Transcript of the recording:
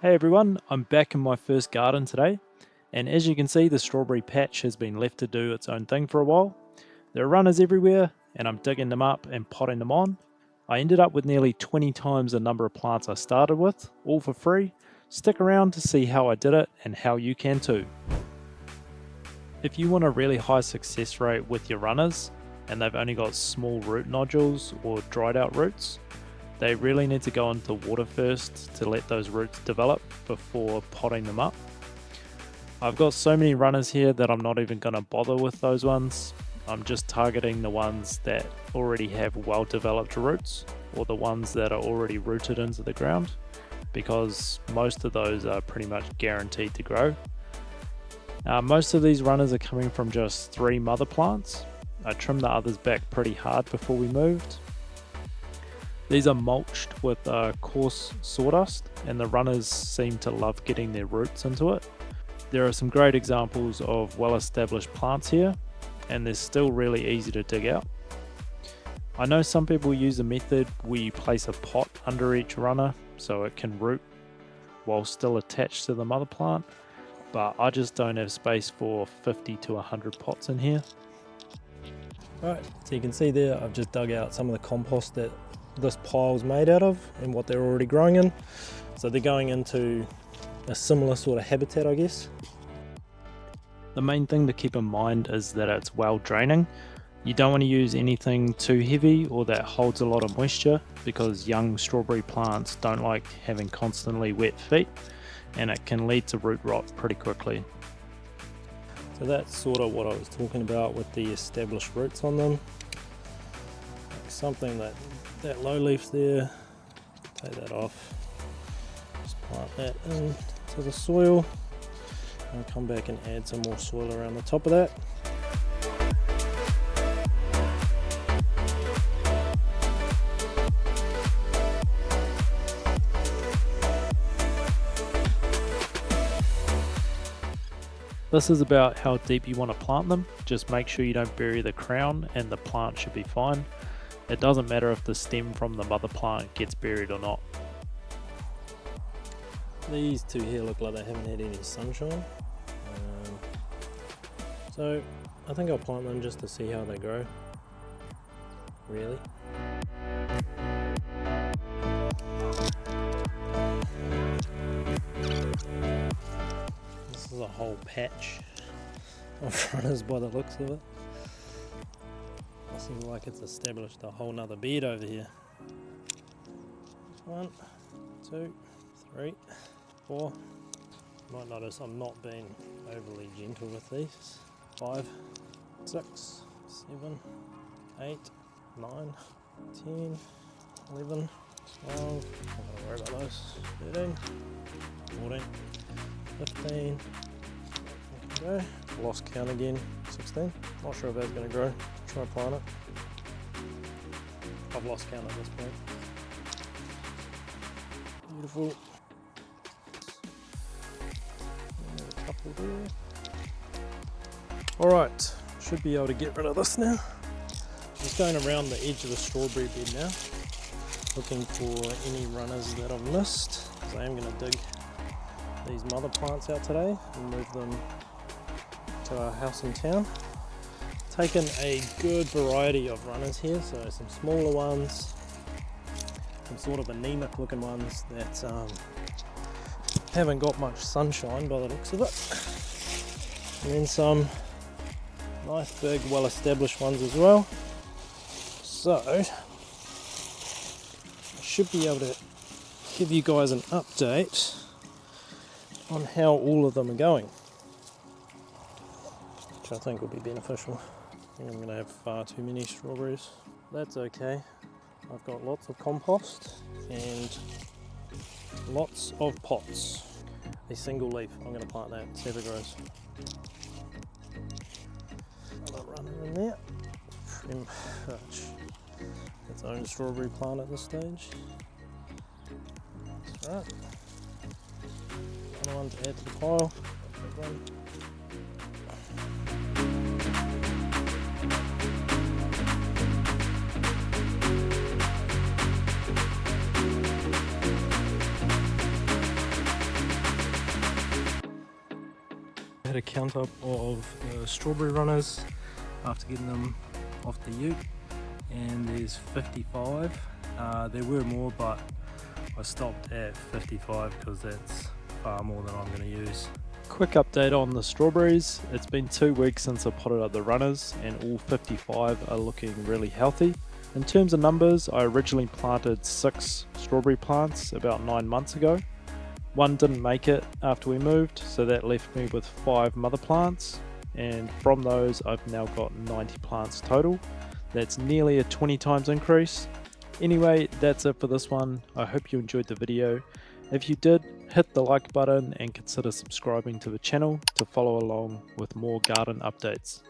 Hey everyone, I'm back in my first garden today, and as you can see, the strawberry patch has been left to do its own thing for a while. There are runners everywhere, and I'm digging them up and potting them on. I ended up with nearly 20 times the number of plants I started with, all for free. Stick around to see how I did it and how you can too. If you want a really high success rate with your runners, and they've only got small root nodules or dried out roots, they really need to go into water first to let those roots develop before potting them up. I've got so many runners here that I'm not even going to bother with those ones. I'm just targeting the ones that already have well developed roots or the ones that are already rooted into the ground, because most of those are pretty much guaranteed to grow. Most of these runners are coming from just 3 mother plants. I trimmed the others back pretty hard before we moved. These are mulched with coarse sawdust, and the runners seem to love getting their roots into it. There are some great examples of well-established plants here, and they're still really easy to dig out. I know some people use a method where you place a pot under each runner so it can root while still attached to the mother plant, but I just don't have space for 50 to 100 pots in here. Alright, so you can see there I've just dug out some of the compost that this pile's made out of and what they're already growing in. So they're going into a similar sort of habitat, I guess. The main thing to keep in mind is that it's well draining. You don't want to use anything too heavy or that holds a lot of moisture, because young strawberry plants don't like having constantly wet feet, and it can lead to root rot pretty quickly. So that's sort of what I was talking about with the established roots on them. Like something that low leaf there, take that off, just plant that into the soil and come back and add some more soil around the top of that. This is about how deep you want to plant them. Just make sure you don't bury the crown and the plant should be fine. It doesn't matter if the stem from the mother plant gets buried or not. These two here look like they haven't had any sunshine. So I think I'll plant them just to see how they grow, really. This is a whole patch of runners by the looks of it. Seems like it's established a whole nother bed over here. 1, 2, 3, 4. You might notice I'm not being overly gentle with these. 5, 6, 7, 8, 9, 10, 11, 12. I'm not gonna worry about those. 13, 14, 15. Okay, lost count again. 16. Not sure if that's going to grow. Try to plant it. I've lost count at this point. Beautiful. And a couple there. Alright, should be able to get rid of this now. Just going around the edge of the strawberry bed now, looking for any runners that I've missed, because I am going to dig these mother plants out today and move them to our house in town. Taken a good variety of runners here, so some smaller ones, some sort of anemic looking ones that haven't got much sunshine by the looks of it, and then some nice big well established ones as well. So I should be able to give you guys an update on how all of them are going, which I think will be beneficial. I think I'm going to have far too many strawberries. That's okay. I've got lots of compost and lots of pots. A single leaf, I'm going to plant that, see if it grows. Another runner in there. Pretty much its own strawberry plant at this stage. That's right. Another one to add to the pile. Big one. I had a count up of strawberry runners after getting them off the ute, and there's 55. There were more, but I stopped at 55 because that's far more than I'm going to use. Quick update on the strawberries. It's been 2 weeks since I potted up the runners and all 55 are looking really healthy. In terms of numbers, I originally planted 6 strawberry plants about 9 months ago. One didn't make it after we moved, so that left me with 5 mother plants, and from those I've now got 90 plants total. That's nearly a 20 times increase. Anyway, that's it for this one. I hope you enjoyed the video. If you did, hit the like button and consider subscribing to the channel to follow along with more garden updates.